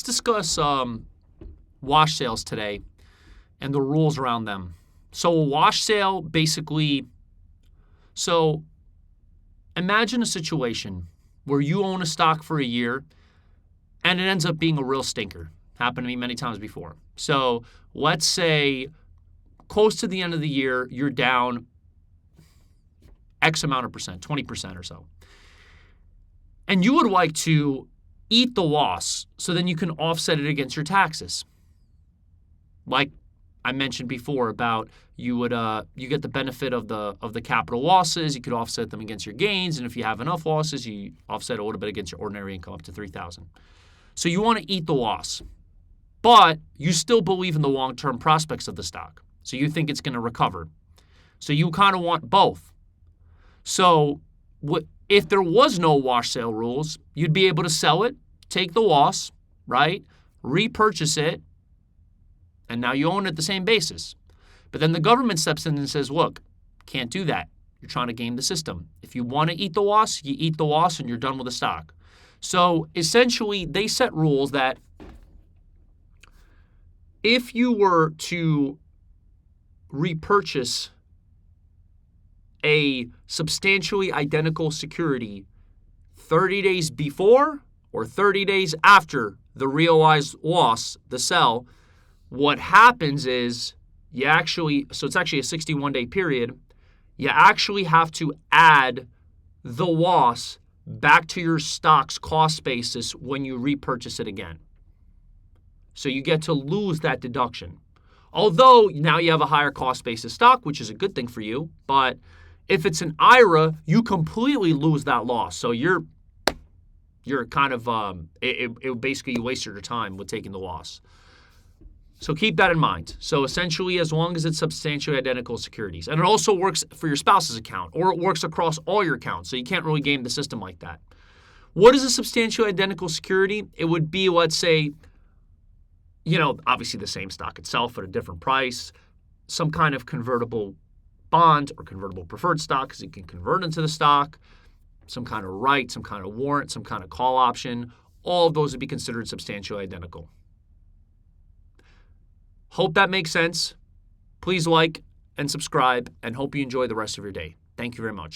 discuss wash sales today and the rules around them. So a wash sale basically, so imagine a situation where you own a stock for a year and it ends up being a real stinker. Happened to me many times before. So let's say close to the end of the year, you're down X amount of percent, 20% or so. And you would like to eat the loss so then you can offset it against your taxes. Like I mentioned before about you get the benefit of the capital losses, you could offset them against your gains, and if you have enough losses, you offset a little bit against your ordinary income up to $3,000. So you want to eat the loss, but you still believe in the long-term prospects of the stock. So you think it's going to recover. So you kind of want both. So if there was no wash sale rules, you'd be able to sell it, take the loss, right? Repurchase it, and now you own it at the same basis. But then the government steps in and says, look, can't do that. You're trying to game the system. If you want to eat the loss, you eat the loss and you're done with the stock. So essentially, they set rules that if you were to repurchase a substantially identical security 30 days before or 30 days after the realized loss, the sell, what happens is so it's actually a 61-day period, you actually have to add the loss back to your stock's cost basis when you repurchase it again. So you get to lose that deduction. Although now you have a higher cost basis stock, which is a good thing for you, but if it's an IRA, you completely lose that loss. So you're kind of it basically you wasted your time with taking the loss. So keep that in mind. So essentially, as long as it's substantially identical securities. And it also works for your spouse's account, or it works across all your accounts. So you can't really game the system like that. What is a substantially identical security? It would be, let's say, obviously the same stock itself at a different price, some kind of convertible bond or convertible preferred stock because you can convert into the stock, some kind of right, some kind of warrant, some kind of call option. All of those would be considered substantially identical. Hope that makes sense. Please like and subscribe, and hope you enjoy the rest of your day. Thank you very much.